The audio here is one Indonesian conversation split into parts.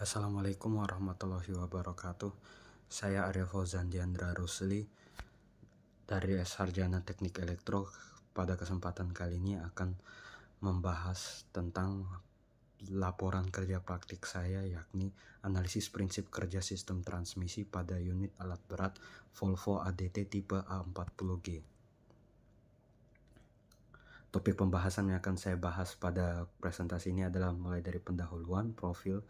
Assalamualaikum warahmatullahi wabarakatuh. Saya Arya Fauzan Diandra Rusli dari Sarjana Teknik Elektro. Pada kesempatan kali ini akan membahas tentang laporan kerja praktik saya, yakni analisis prinsip kerja sistem transmisi pada unit alat berat Volvo ADT tipe A40G. Topik pembahasan yang akan saya bahas pada presentasi ini adalah mulai dari pendahuluan, profil,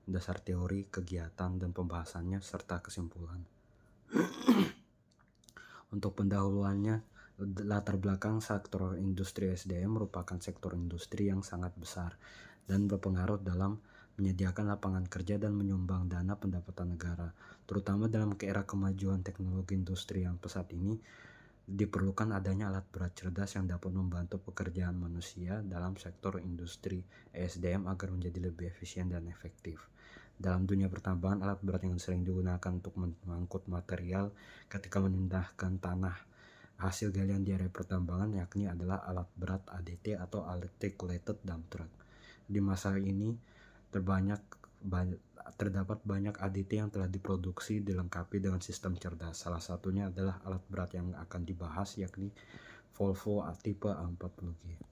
dasar teori, kegiatan, dan pembahasannya, serta kesimpulan. Untuk pendahuluannya, latar belakang sektor industri SDM merupakan sektor industri yang sangat besar dan berpengaruh dalam menyediakan lapangan kerja dan menyumbang dana pendapatan negara. Terutama dalam era kemajuan teknologi industri yang pesat ini, diperlukan adanya alat berat cerdas yang dapat membantu pekerjaan manusia dalam sektor industri SDM agar menjadi lebih efisien dan efektif. Dalam dunia pertambangan, alat berat yang sering digunakan untuk mengangkut material ketika memindahkan tanah hasil galian di area pertambangan yakni adalah alat berat ADT atau Articulated Dump Truck. Di masa ini terdapat banyak ADT yang telah diproduksi dilengkapi dengan sistem cerdas. Salah satunya adalah alat berat yang akan dibahas, yakni Volvo tipe A40G.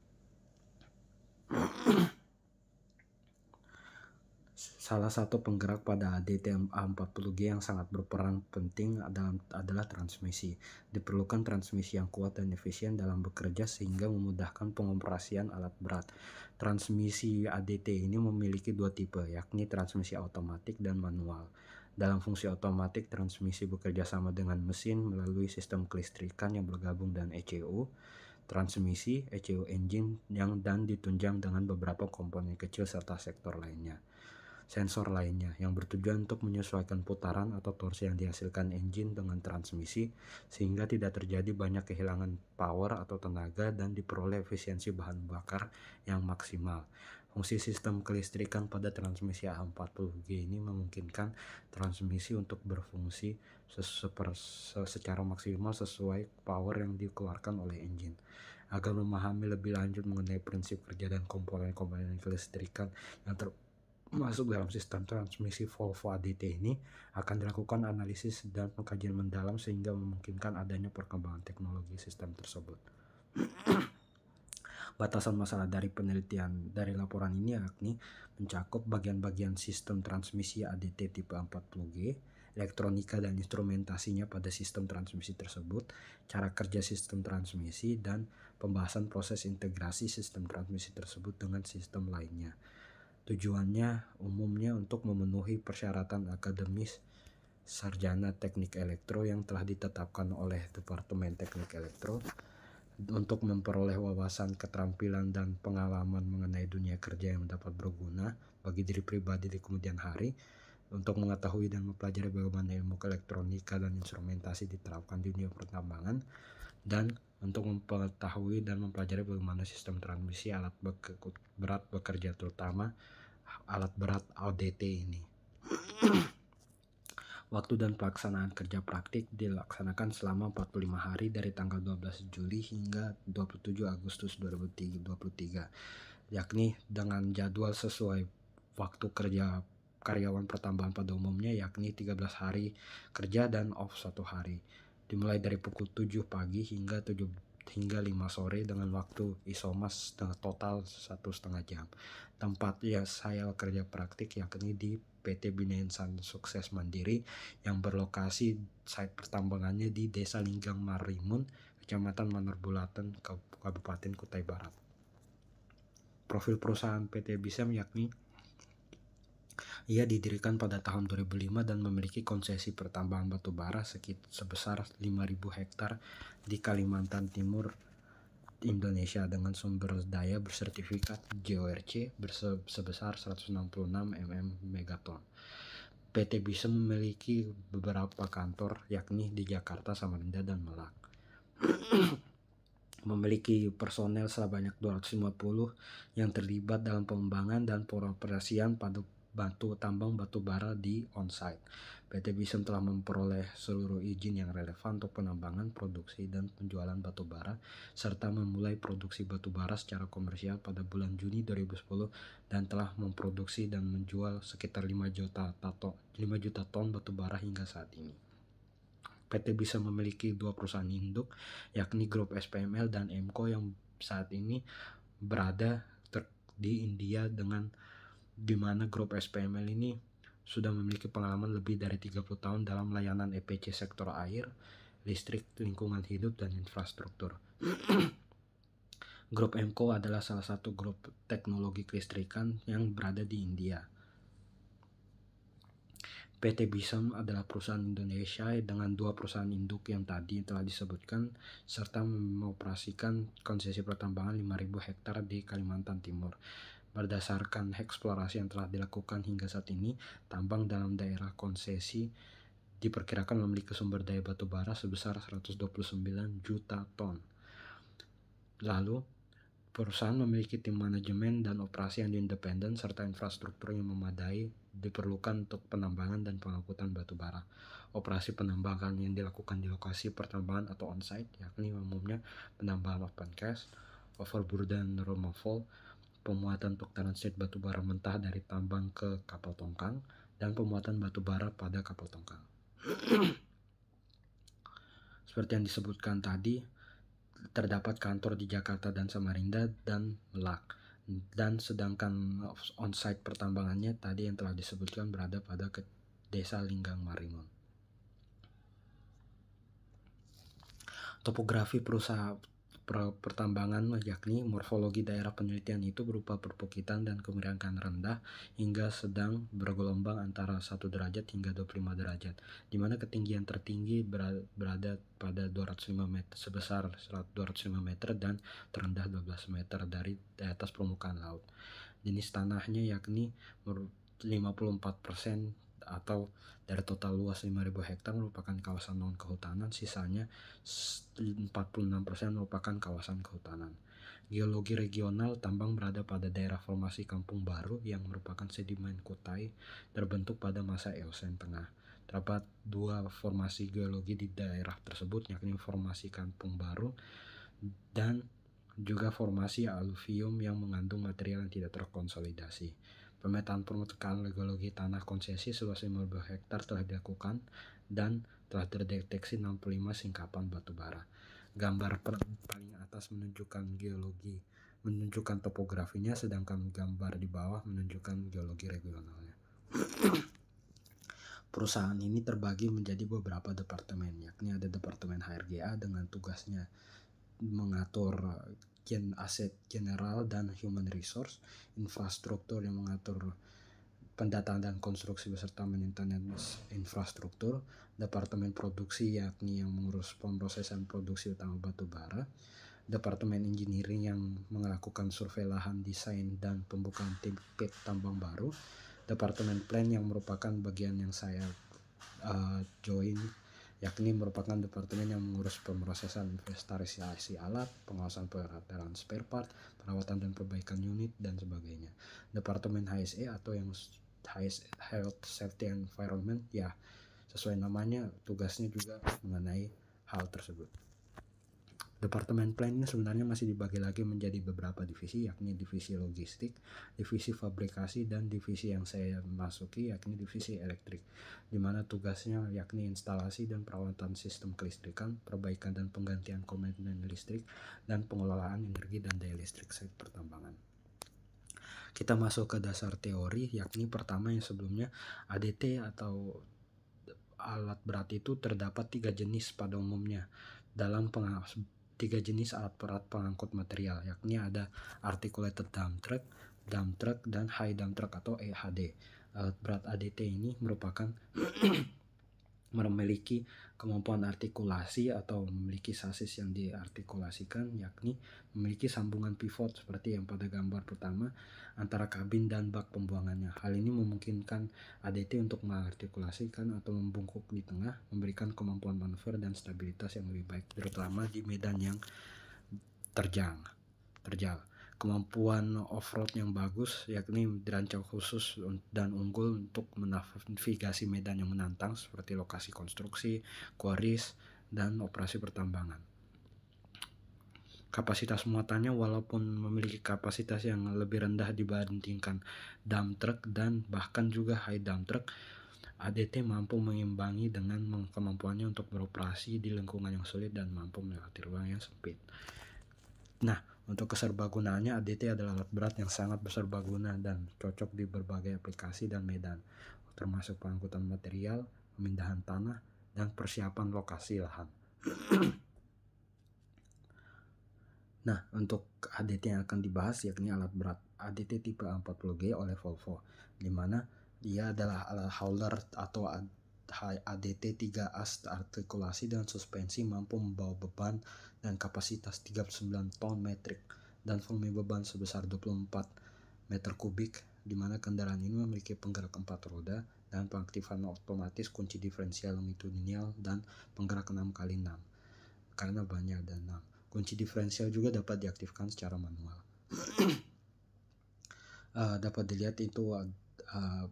Salah satu penggerak pada ADT A40G yang sangat berperan penting adalah transmisi. Diperlukan transmisi yang kuat dan efisien dalam bekerja sehingga memudahkan pengoperasian alat berat. Transmisi ADT ini memiliki dua tipe, yakni transmisi otomatik dan manual. Dalam fungsi otomatik, transmisi bekerja sama dengan mesin melalui sistem kelistrikan yang bergabung dan ECU. Transmisi ECU engine dan ditunjang dengan beberapa komponen kecil serta sensor lainnya yang bertujuan untuk menyesuaikan putaran atau torsi yang dihasilkan engine dengan transmisi sehingga tidak terjadi banyak kehilangan power atau tenaga dan diperoleh efisiensi bahan bakar yang maksimal. Fungsi sistem kelistrikan pada transmisi A40G ini memungkinkan transmisi untuk berfungsi secara maksimal sesuai power yang dikeluarkan oleh engine. Agar memahami lebih lanjut mengenai prinsip kerja dan komponen-komponen kelistrikan yang masuk dalam sistem transmisi Volvo ADT ini, akan dilakukan analisis dan pengkajian mendalam sehingga memungkinkan adanya perkembangan teknologi sistem tersebut. Batasan masalah dari penelitian dari laporan ini yakni mencakup bagian-bagian sistem transmisi ADT tipe 40G, elektronika dan instrumentasinya pada sistem transmisi tersebut, cara kerja sistem transmisi, dan pembahasan proses integrasi sistem transmisi tersebut dengan sistem lainnya. Tujuannya umumnya untuk memenuhi persyaratan akademis Sarjana Teknik Elektro yang telah ditetapkan oleh Departemen Teknik Elektro untuk memperoleh wawasan, keterampilan, dan pengalaman mengenai dunia kerja yang dapat berguna bagi diri pribadi di kemudian hari, untuk mengetahui dan mempelajari bagaimana ilmu elektronika dan instrumentasi diterapkan di dunia pertambangan, dan untuk mengetahui dan mempelajari bagaimana sistem transmisi alat berat bekerja, terutama alat berat ADT ini. Waktu dan pelaksanaan kerja praktik dilaksanakan selama 45 hari dari tanggal 12 Juli hingga 27 Agustus 2023, yakni dengan jadwal sesuai waktu kerja karyawan pertambangan pada umumnya, yakni 13 hari kerja dan off 1 hari. Dimulai dari pukul 7 pagi hingga 5 sore dengan waktu isomas total 1,5 jam. Tempat saya kerja praktik yakni di PT Bina Insan Sukses Mandiri yang berlokasi site pertambangannya di Desa Linggang Marimun, Kecamatan Manerbulatan, Kabupaten Kutai Barat. Profil perusahaan PT Bisem yakni ia didirikan pada tahun 2005 dan memiliki konsesi pertambangan batu bara sebesar 5.000 hektar di Kalimantan Timur, Indonesia dengan sumber daya bersertifikat GORC sebesar 166 megaton. PT Bisem memiliki beberapa kantor yakni di Jakarta, Samarinda, dan Merak. Memiliki personel sebanyak 250 yang terlibat dalam pengembangan dan pengoperasian pada tambang batu bara di on-site. PT Bison telah memperoleh seluruh izin yang relevan untuk penambangan, produksi, dan penjualan batu bara, serta memulai produksi batu bara secara komersial pada bulan Juni 2010 dan telah memproduksi dan menjual sekitar 5 juta ton batu bara hingga saat ini. PT Bison memiliki 2 perusahaan induk, yakni Grup SPML dan Emco, yang saat ini berada di India, di mana Grup SPML ini sudah memiliki pengalaman lebih dari 30 tahun dalam layanan EPC sektor air, listrik, lingkungan hidup, dan infrastruktur. Grup Emco adalah salah satu grup teknologi kelistrikan yang berada di India. PT Bison adalah perusahaan Indonesia dengan 2 perusahaan induk yang tadi telah disebutkan, serta mengoperasikan konsesi pertambangan 5.000 hektar di Kalimantan Timur. Berdasarkan eksplorasi yang telah dilakukan hingga saat ini, tambang dalam daerah konsesi diperkirakan memiliki sumber daya batu bara sebesar 129 juta ton. Lalu, perusahaan memiliki tim manajemen dan operasi yang independen serta infrastruktur yang memadai diperlukan untuk penambangan dan pengangkutan batu bara. Operasi penambangan yang dilakukan di lokasi pertambangan atau on-site, yakni umumnya penambangan open cast, overburden removal, pemuatan untuk transit batu bara mentah dari tambang ke kapal tongkang, dan pemuatan batu bara pada kapal tongkang. Seperti yang disebutkan tadi, terdapat kantor di Jakarta dan Samarinda dan Melak, dan sedangkan on-site pertambangannya tadi yang telah disebutkan berada pada Desa Linggang Marimun. Topografi pertambangan, yakni morfologi daerah penelitian itu berupa perbukitan dan kemiringan rendah hingga sedang bergelombang antara 1 derajat hingga 25 derajat, di mana ketinggian tertinggi berada pada 205 meter, sebesar 205 meter dan terendah 12 meter dari atas permukaan laut. Jenis tanahnya yakni 54% atau dari total luas 5.000 hektar merupakan kawasan non-kehutanan, sisanya 46% merupakan kawasan kehutanan. Geologi regional, tambang berada pada daerah formasi Kampung Baru yang merupakan sedimen kutai terbentuk pada masa Eosen Tengah. Terdapat 2 formasi geologi di daerah tersebut, yakni formasi Kampung Baru dan juga formasi aluvium yang mengandung material yang tidak terkonsolidasi. Pemetaan permukaan geologi tanah konsesi seluas 5.000 hektar telah dilakukan dan telah terdeteksi 65 singkapan batu bara. Gambar paling atas menunjukkan topografinya, sedangkan gambar di bawah menunjukkan geologi regionalnya. Perusahaan ini terbagi menjadi beberapa departemen, yakni ada Departemen HRGA dengan tugasnya mengatur aset general dan human resource, infrastruktur yang mengatur pendataan dan konstruksi beserta maintenance infrastruktur, Departemen produksi yakni yang mengurus pemrosesan produksi utama batu bara, Departemen engineering yang melakukan survei lahan, desain, dan pembukaan tim pit tambang baru, Departemen plan yang merupakan bagian yang saya join, yakni merupakan departemen yang mengurus pemrosesan inventarisasi alat, pengawasan perawatan spare part, perawatan dan perbaikan unit, dan sebagainya. Departemen HSE atau yang Health, Safety and Environment, ya sesuai namanya, tugasnya juga mengenai hal tersebut. Departemen plan ini sebenarnya masih dibagi lagi menjadi beberapa divisi, yakni divisi logistik, divisi fabrikasi, dan divisi yang saya masuki yakni divisi elektrik, di mana tugasnya yakni instalasi dan perawatan sistem kelistrikan, perbaikan dan penggantian komponen listrik, dan pengelolaan energi dan daya listrik site pertambangan. Kita masuk ke dasar teori, yakni pertama yang sebelumnya ADT atau alat berat itu terdapat 3 jenis pada umumnya dalam 3 jenis alat berat pengangkut material, yakni ada articulated dump truck, dan high dump truck atau EHD. Alat berat ADT ini merupakan memiliki kemampuan artikulasi atau memiliki sasis yang diartikulasikan, yakni memiliki sambungan pivot seperti yang pada gambar pertama antara kabin dan bak pembuangannya. Hal ini memungkinkan ADT untuk mengartikulasikan atau membungkuk di tengah, memberikan kemampuan manuver dan stabilitas yang lebih baik, terutama di medan yang terjal. Kemampuan off-road yang bagus, yakni dirancang khusus dan unggul untuk menavigasi medan yang menantang seperti lokasi konstruksi, quarries, dan operasi pertambangan. Kapasitas muatannya walaupun memiliki kapasitas yang lebih rendah dibandingkan dump truck dan bahkan juga high dump truck, ADT mampu mengimbangi dengan kemampuannya untuk beroperasi di lingkungan yang sulit dan mampu melewati ruang yang sempit. Nah, untuk keserbagunaannya, ADT adalah alat berat yang sangat berserbaguna dan cocok di berbagai aplikasi dan medan, termasuk pengangkutan material, pemindahan tanah, dan persiapan lokasi lahan. Nah, untuk ADT yang akan dibahas yakni alat berat ADT tipe A40G oleh Volvo, di mana dia adalah alat hauler atau ADT 3-as artikulasi dan suspensi, mampu membawa beban dan kapasitas 39 ton metrik dan volume beban sebesar 24 meter kubik, di mana kendaraan ini memiliki penggerak 4 roda dan pengaktifan otomatis kunci diferensial longitudinal dan penggerak 6x6 karena banyak ada 6. Kunci diferensial juga dapat diaktifkan secara manual. Dapat dilihat itu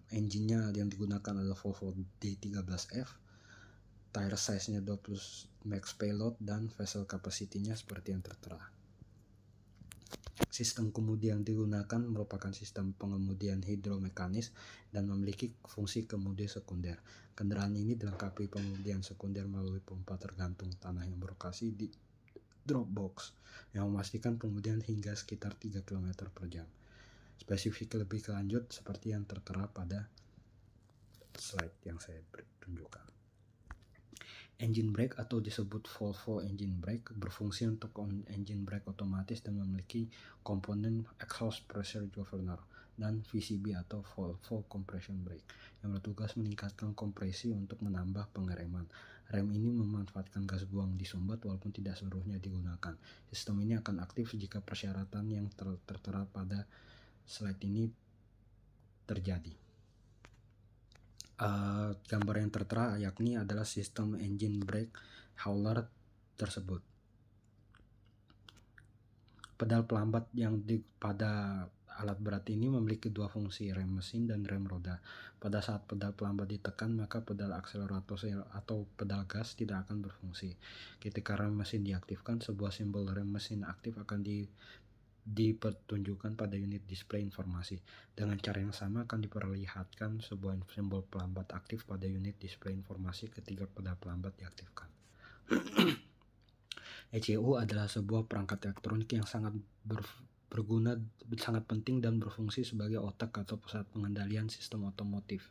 engine-nya yang digunakan adalah Volvo D13F, tire size-nya 20 max payload, dan vessel capacity-nya seperti yang tertera. Sistem kemudi yang digunakan merupakan sistem pengemudian hidromekanis dan memiliki fungsi kemudi sekunder. Kendaraan ini dilengkapi pengemudian sekunder melalui pompa tergantung tanah yang berlokasi di drop box yang memastikan pengemudian hingga sekitar 3 km per jam. Spesifik lebih lanjut seperti yang tertera pada slide yang saya tunjukkan. Engine brake atau disebut Volvo engine brake berfungsi untuk engine brake otomatis dan memiliki komponen exhaust pressure governor dan VCB atau Volvo compression brake yang bertugas meningkatkan kompresi untuk menambah pengereman. Rem ini memanfaatkan gas buang disumbat walaupun tidak seluruhnya digunakan. Sistem ini akan aktif jika persyaratan yang tertera pada slide ini terjadi. Gambar yang tertera yakni adalah sistem engine brake hauler tersebut. Pedal pelambat yang pada alat berat ini memiliki dua fungsi, rem mesin dan rem roda. Pada saat pedal pelambat ditekan, maka pedal akselerator atau pedal gas tidak akan berfungsi. Ketika rem mesin diaktifkan, sebuah simbol rem mesin aktif akan dipertunjukkan pada unit display informasi. Dengan cara yang sama akan diperlihatkan sebuah simbol pelambat aktif pada unit display informasi ketika pedal pelambat diaktifkan. ECU adalah sebuah perangkat elektronik yang sangat berguna, sangat penting dan berfungsi sebagai otak atau pusat pengendalian sistem otomotif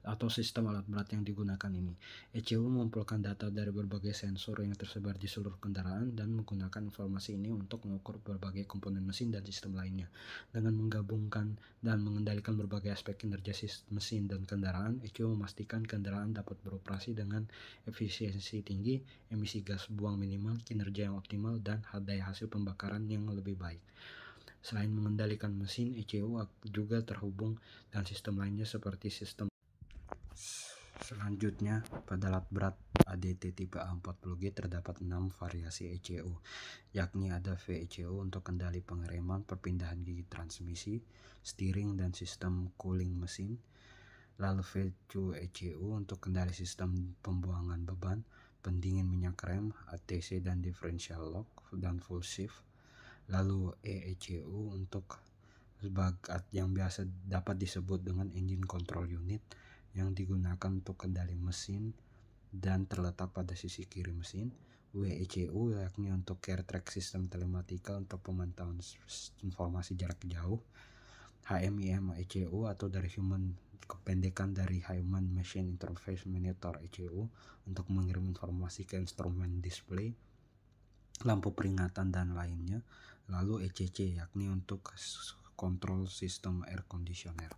atau sistem alat berat yang digunakan ini. ECU mengumpulkan data dari berbagai sensor yang tersebar di seluruh kendaraan dan menggunakan informasi ini untuk mengukur berbagai komponen mesin dan sistem lainnya. Dengan menggabungkan dan mengendalikan berbagai aspek kinerja mesin dan kendaraan, ECU memastikan kendaraan dapat beroperasi dengan efisiensi tinggi, emisi gas buang minimal, kinerja yang optimal, dan daya hasil pembakaran yang lebih baik. Selain mengendalikan mesin, ECU juga terhubung dengan sistem lainnya seperti sistem. Selanjutnya, pada alat berat ADT tipe A40G terdapat 6 variasi ECU, yakni ada VECU untuk kendali pengereman, perpindahan gigi transmisi, steering, dan sistem cooling mesin. Lalu V2 ECU untuk kendali sistem pembuangan beban, pendingin minyak rem, ATC dan differential lock, dan full shift. Lalu ECU untuk yang biasa dapat disebut dengan engine control unit yang digunakan untuk kendali mesin dan terletak pada sisi kiri mesin. WECU yakni untuk care track system telematika untuk pemantauan informasi jarak jauh. HMIM ECU atau dari kependekan dari Human Machine Interface Monitor ECU untuk mengirim informasi ke instrumen display, lampu peringatan dan lainnya. Lalu ECC yakni untuk kontrol sistem air conditioner.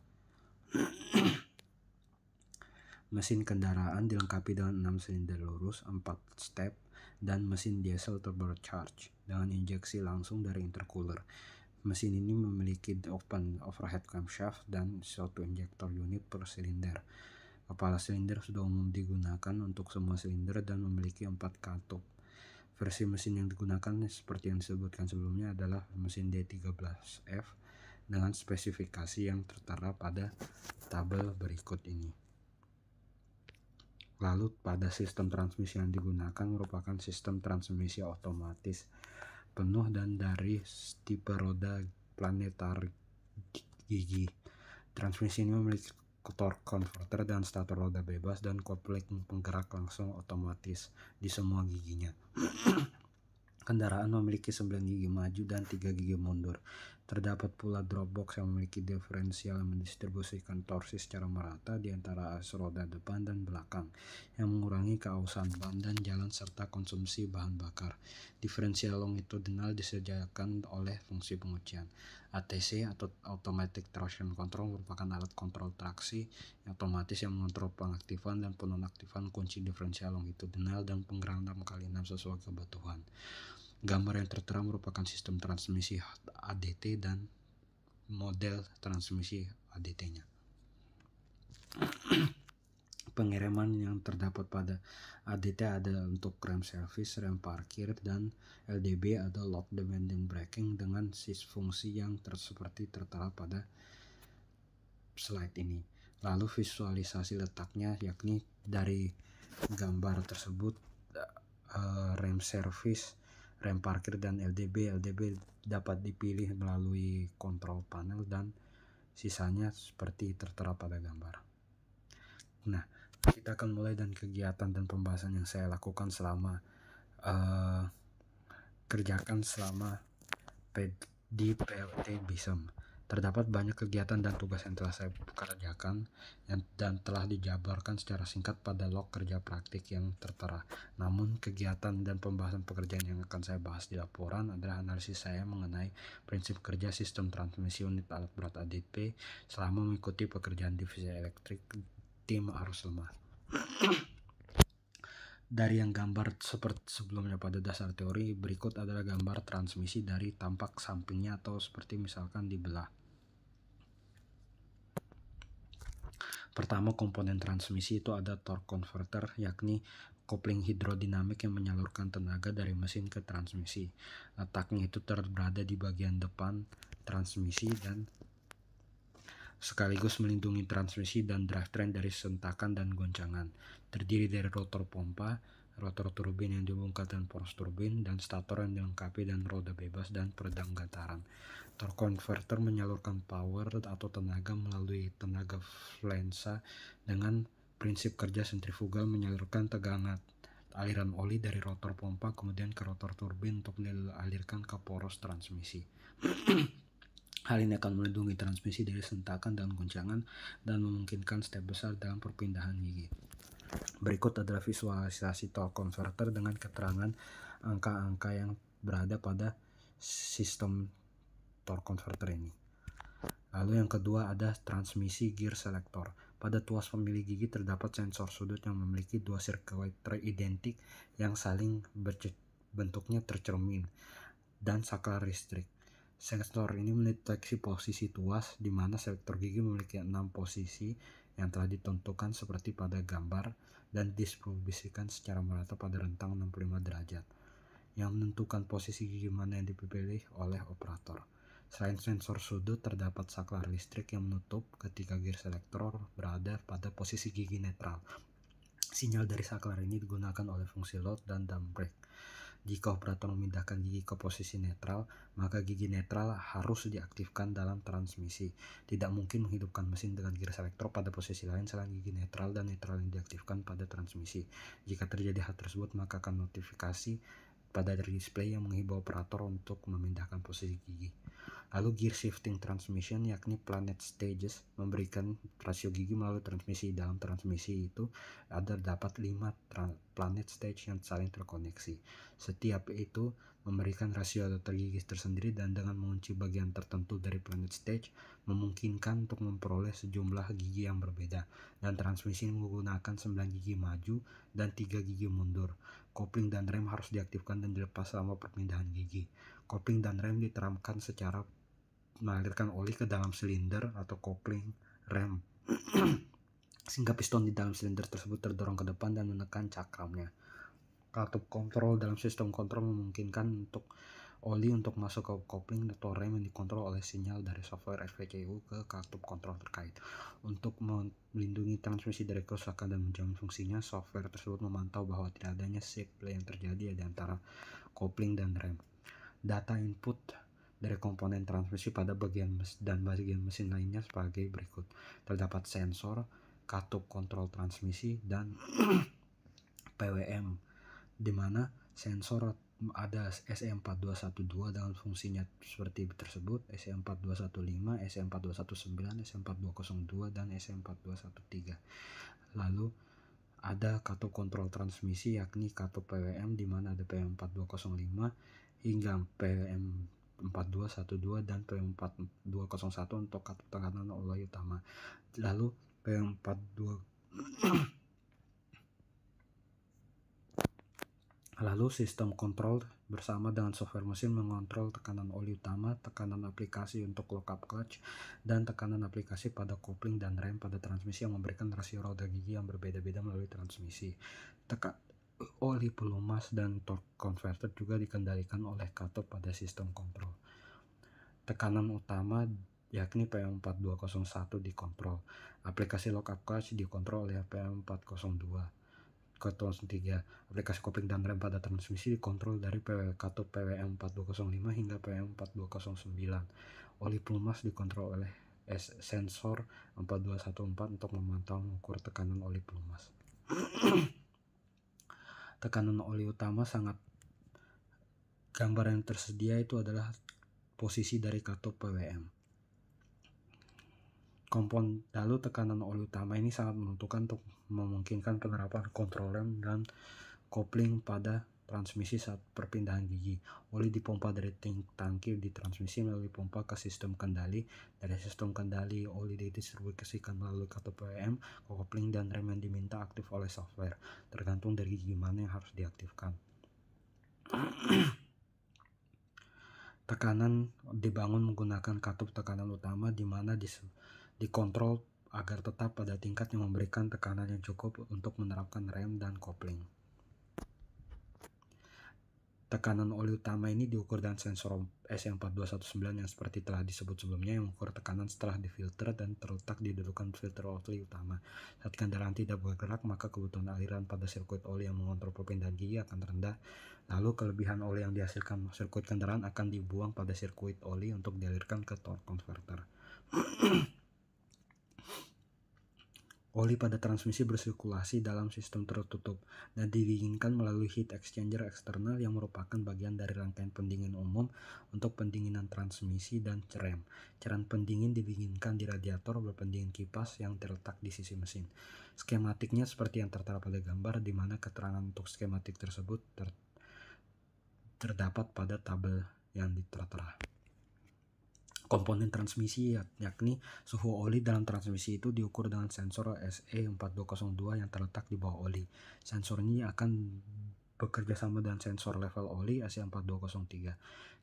Mesin kendaraan dilengkapi dengan 6 silinder lurus, 4 step, dan mesin diesel turbocharged dengan injeksi langsung dari intercooler. Mesin ini memiliki open overhead camshaft dan satu injektor unit per silinder. Kepala silinder sudah umum digunakan untuk semua silinder dan memiliki 4 katup. Versi mesin yang digunakan seperti yang disebutkan sebelumnya adalah mesin D13F dengan spesifikasi yang tertera pada tabel berikut ini. Lalu pada sistem transmisi yang digunakan merupakan sistem transmisi otomatis penuh dan dari tipe roda planetar gigi. Transmisi ini memiliki torque converter dan stator roda bebas dan kopling penggerak langsung otomatis di semua giginya. Kendaraan memiliki 9 gigi maju dan 3 gigi mundur. Terdapat pula dropbox yang memiliki diferensial yang mendistribusikan torsi secara merata di antara as roda depan dan belakang, yang mengurangi keausan ban dan jalan serta konsumsi bahan bakar. Diferensial longitudinal disediakan oleh fungsi penguncian. ATC atau Automatic Traction Control merupakan alat kontrol traksi yang otomatis yang mengontrol pengaktifan dan penonaktifan kunci diferensial longitudinal dan penggerak 6x6 sesuai kebutuhan. Gambar yang tertera merupakan sistem transmisi ADT dan model transmisi ADT-nya. Pengereman yang terdapat pada ADT adalah untuk rem servis, rem parkir, dan LDB atau load dependent braking dengan fungsi yang seperti tertera pada slide ini. Lalu visualisasi letaknya, yakni dari gambar tersebut rem servis, rem parkir, dan LDB dapat dipilih melalui kontrol panel dan sisanya seperti tertera pada gambar. Nah, kita akan mulai dengan kegiatan dan pembahasan yang saya lakukan selama di PLT BISEM. Terdapat banyak kegiatan dan tugas yang telah saya kerjakan dan telah dijabarkan secara singkat pada log kerja praktik yang tertera. Namun kegiatan dan pembahasan pekerjaan yang akan saya bahas di laporan adalah analisis saya mengenai prinsip kerja sistem transmisi unit alat berat ADP selama mengikuti pekerjaan divisi elektrik tim arus lemah. Dari yang gambar seperti sebelumnya pada dasar teori, berikut adalah gambar transmisi dari tampak sampingnya atau seperti misalkan dibelah. Pertama, komponen transmisi itu ada torque converter, yakni kopling hidrodinamik yang menyalurkan tenaga dari mesin ke transmisi. Letaknya itu berada di bagian depan transmisi dan sekaligus melindungi transmisi dan drivetrain dari sentakan dan goncangan. Terdiri dari rotor pompa, rotor turbin yang dibongkar dan poros turbin, dan stator yang dilengkapi dan roda bebas dan peredam getaran. Torque converter menyalurkan power atau tenaga melalui tenaga flansa dengan prinsip kerja sentrifugal menyalurkan tegangan aliran oli dari rotor pompa kemudian ke rotor turbin untuk dialirkan ke poros transmisi. Hal ini akan melindungi transmisi dari sentakan dan goncangan dan memungkinkan step besar dalam perpindahan gigi. Berikut adalah visualisasi torque converter dengan keterangan angka-angka yang berada pada sistem torque converter ini. Lalu yang kedua ada transmisi gear selector. Pada tuas pemilih gigi terdapat sensor sudut yang memiliki dua sirkuit identik yang saling bentuknya tercermin dan saklar listrik. Sensor ini mendeteksi posisi tuas di mana selektor gigi memiliki 6 posisi yang telah ditentukan seperti pada gambar dan distribusikan secara merata pada rentang 65 derajat yang menentukan posisi gigi mana yang dipilih oleh operator. Selain sensor sudut, terdapat saklar listrik yang menutup ketika gear selector berada pada posisi gigi netral. Sinyal dari saklar ini digunakan oleh fungsi load dan dump brake. Jika operator memindahkan gigi ke posisi netral, maka gigi netral harus diaktifkan dalam transmisi. Tidak mungkin menghidupkan mesin dengan gear selector pada posisi lain selain gigi netral dan netral yang diaktifkan pada transmisi. Jika terjadi hal tersebut, maka akan notifikasi pada display yang menghimbau operator untuk memindahkan posisi gigi. Lalu gear shifting transmission, yakni planet stages, memberikan rasio gigi melalui transmisi. Dalam transmisi itu dapat 5 planet stage yang saling terkoneksi. Setiap itu memberikan rasio adapter gigi tersendiri dan dengan mengunci bagian tertentu dari planet stage memungkinkan untuk memperoleh sejumlah gigi yang berbeda. Dan transmisi menggunakan 9 gigi maju dan 3 gigi mundur. Kopling dan rem harus diaktifkan dan dilepas selama perpindahan gigi. Kopling dan rem diteramkan secara mengalirkan oli ke dalam silinder atau kopling rem sehingga piston di dalam silinder tersebut terdorong ke depan dan menekan cakramnya. Katup kontrol dalam sistem kontrol memungkinkan untuk oli untuk masuk ke kopling atau rem yang dikontrol oleh sinyal dari software SPCU ke katup kontrol terkait. Untuk melindungi transmisi dari kerusakan dan menjamin fungsinya, software tersebut memantau bahwa tidak adanya shift-play yang terjadi di antara kopling dan rem. Data input dari komponen transmisi pada bagian mesin lainnya sebagai berikut. Terdapat sensor, katup kontrol transmisi, dan PWM, di mana sensor ada SE4212 dengan fungsinya seperti tersebut: SE4215, SE4219, SE4202, dan SE4213. Lalu ada katup kontrol transmisi yakni katup PWM, di mana ada PM4205 hingga PM4212 dan PM4201 untuk katup tekanan oli utama. Lalu Lalu sistem kontrol bersama dengan software mesin mengontrol tekanan oli utama, tekanan aplikasi untuk lockup clutch, dan tekanan aplikasi pada kopling dan rem pada transmisi yang memberikan rasio roda gigi yang berbeda-beda melalui transmisi. Oli pelumas dan torque converter juga dikendalikan oleh katup pada sistem kontrol. Tekanan utama yakni PM4201 dikontrol. Aplikasi lockup clutch dikontrol oleh PM402. 3. Aplikasi kopling dan rem pada transmisi dikontrol dari katup PWM4205 hingga PM4209. Oli pelumas dikontrol oleh sensor 4214 untuk memantau mengukur tekanan oli pelumas. Tekanan oli utama gambar yang tersedia itu adalah posisi dari katup PWM. Lalu tekanan oli utama ini sangat menentukan untuk memungkinkan penerapan kontrol rem dan kopling pada transmisi saat perpindahan gigi. Oli dipompa dari tangki di transmisi melalui pompa ke sistem kendali. Dari sistem kendali, oli didistribusikan melalui katup PWM, kopling dan rem yang diminta aktif oleh software, tergantung dari gigi mana yang harus diaktifkan. Tekanan dibangun menggunakan katup tekanan utama, di mana dikontrol agar tetap pada tingkat yang memberikan tekanan yang cukup untuk menerapkan rem dan kopling. Tekanan oli utama ini diukur dengan sensor SE4219 yang seperti telah disebut sebelumnya, yang mengukur tekanan setelah difilter dan terletak di dudukan filter oli utama. Saat kendaraan tidak bergerak, maka kebutuhan aliran pada sirkuit oli yang mengontrol perpindahan gigi akan rendah. Lalu kelebihan oli yang dihasilkan sirkuit kendaraan akan dibuang pada sirkuit oli untuk dialirkan ke torque converter. Oli pada transmisi bersirkulasi dalam sistem tertutup dan didinginkan melalui heat exchanger eksternal yang merupakan bagian dari rangkaian pendingin umum untuk pendinginan transmisi dan rem. Cairan pendingin didinginkan di radiator berpendingin kipas yang terletak di sisi mesin. Skematiknya seperti yang tertera pada gambar, di mana keterangan untuk skematik tersebut terdapat pada tabel yang tertera. Komponen transmisi yakni suhu oli dalam transmisi itu diukur dengan sensor SE4202 yang terletak di bawah oli. Sensor ini akan bekerja sama dengan sensor level oli SE4203.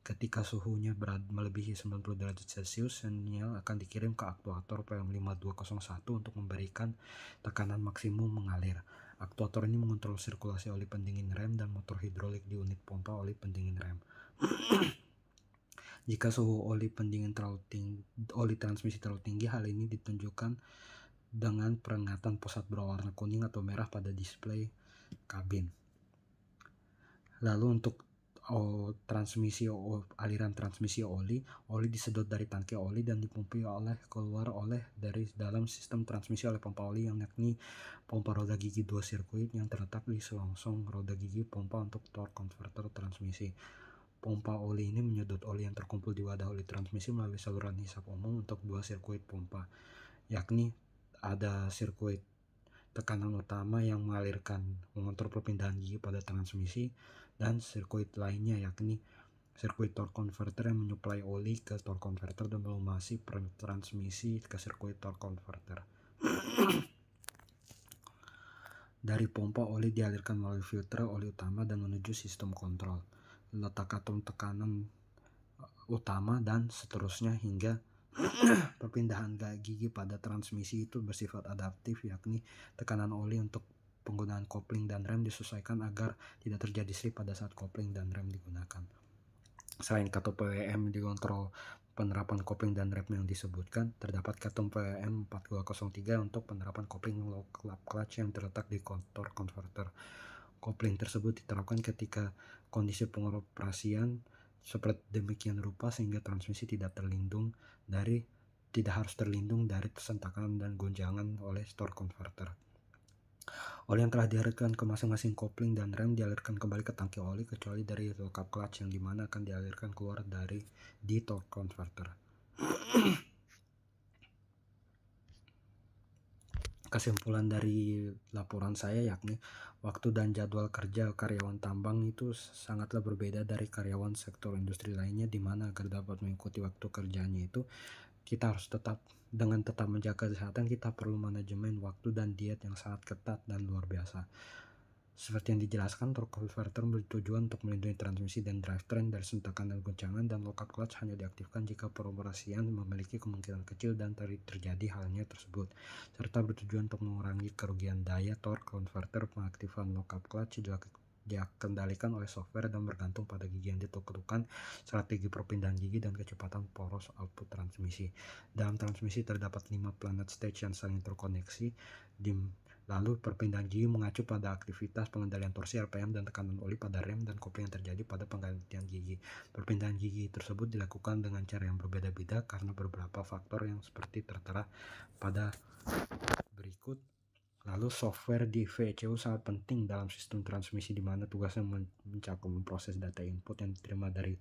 Ketika suhunya melebihi 90 derajat Celcius, sinyal akan dikirim ke aktuator PM5201 untuk memberikan tekanan maksimum mengalir. Aktuator ini mengontrol sirkulasi oli pendingin rem dan motor hidrolik di unit pompa oli pendingin rem. Jika suhu oli pendingin oli transmisi terlalu tinggi, hal ini ditunjukkan dengan peringatan pusat berwarna kuning atau merah pada display kabin. Lalu untuk aliran transmisi oli disedot dari tangki oli dan dipompa keluar dari dalam sistem transmisi oleh pompa oli yang yakni pompa roda gigi 2 sirkuit yang terletak di selongsong roda gigi pompa untuk torque converter transmisi. Pompa oli ini menyedot oli yang terkumpul di wadah oli transmisi melalui saluran hisap umum untuk 2 sirkuit pompa, yakni ada sirkuit tekanan utama yang mengontrol perpindahan gigi pada transmisi, dan sirkuit lainnya yakni sirkuit torque converter yang menyuplai oli ke torque converter dan melumasi transmisi ke sirkuit torque converter. Dari pompa, oli dialirkan melalui filter oli utama dan menuju sistem kontrol, letak atom tekanan utama, dan seterusnya hingga perpindahan gigi pada transmisi itu bersifat adaptif, yakni tekanan oli untuk penggunaan kopling dan rem disesuaikan agar tidak terjadi slip pada saat kopling dan rem digunakan. Selain ketum PWM dikontrol penerapan kopling dan rem yang disebutkan, terdapat ketum PWM 4203 untuk penerapan kopling lock clutch yang terletak di kontor konverter. Kopling tersebut diterapkan ketika kondisi pengoperasian seperti demikian rupa sehingga transmisi tidak harus terlindung dari sentakan dan gonjangan oleh store converter. Oli yang telah dialirkan ke masing-masing kopling dan rem dialirkan kembali ke tangki oli kecuali dari lockup clutch yang dimana akan dialirkan keluar di torque converter. Kesimpulan dari laporan saya yakni waktu dan jadwal kerja karyawan tambang itu sangatlah berbeda dari karyawan sektor industri lainnya, di mana agar dapat mengikuti waktu kerjanya itu kita harus tetap menjaga kesehatan, kita perlu manajemen waktu dan diet yang sangat ketat dan luar biasa. Seperti yang dijelaskan, torque converter bertujuan untuk melindungi transmisi dan drivetrain dari sentakan dan goncangan, dan lockup clutch hanya diaktifkan jika peroperasian memiliki kemungkinan kecil dan terjadi halnya tersebut, serta bertujuan untuk mengurangi kerugian daya. Torque converter pengaktifan lockup clutch dikendalikan oleh software dan bergantung pada gigi yang ditentukan, strategi perpindahan gigi, dan kecepatan poros output transmisi. Dalam transmisi terdapat 5 planet stage yang saling terkoneksi. Lalu perpindahan gigi mengacu pada aktivitas pengendalian torsi, RPM, dan tekanan oli pada rem dan kopling yang terjadi pada penggantian gigi. Perpindahan gigi tersebut dilakukan dengan cara yang berbeda-beda karena beberapa faktor yang seperti tertera pada berikut. Lalu software di VCU sangat penting dalam sistem transmisi, di mana tugasnya mencakup memproses data input yang diterima dari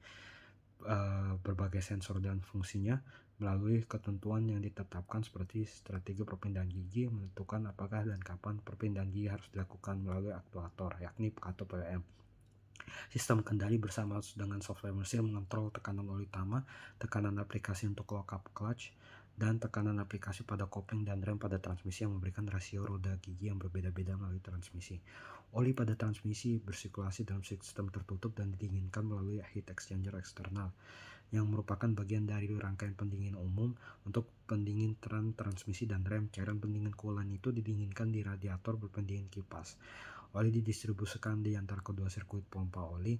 berbagai sensor dan fungsinya melalui ketentuan yang ditetapkan seperti strategi perpindahan gigi, menentukan apakah dan kapan perpindahan gigi harus dilakukan melalui aktuator, yakni atau PWM. Sistem kendali bersama dengan software mesin mengontrol tekanan oli utama, tekanan aplikasi untuk lockup clutch, dan tekanan aplikasi pada kopling dan rem pada transmisi yang memberikan rasio roda gigi yang berbeda-beda melalui transmisi. Oli pada transmisi bersirkulasi dalam sistem tertutup dan didinginkan melalui heat exchanger eksternal, yang merupakan bagian dari rangkaian pendingin umum untuk pendingin transmisi dan rem. Cairan pendingin coolant itu didinginkan di radiator berpendingin kipas. Oli didistribusikan di antara kedua sirkuit pompa oli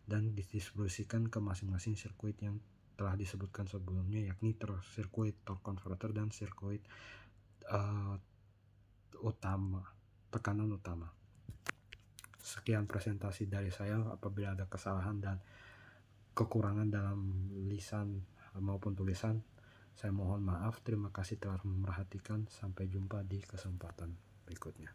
dan didistribusikan ke masing-masing sirkuit yang telah disebutkan sebelumnya, yakni sirkuit torque converter dan sirkuit tekanan utama. Sekian presentasi dari saya. Apabila ada kesalahan dan kekurangan dalam lisan maupun tulisan, saya mohon maaf. Terima kasih telah memperhatikan. Sampai jumpa di kesempatan berikutnya.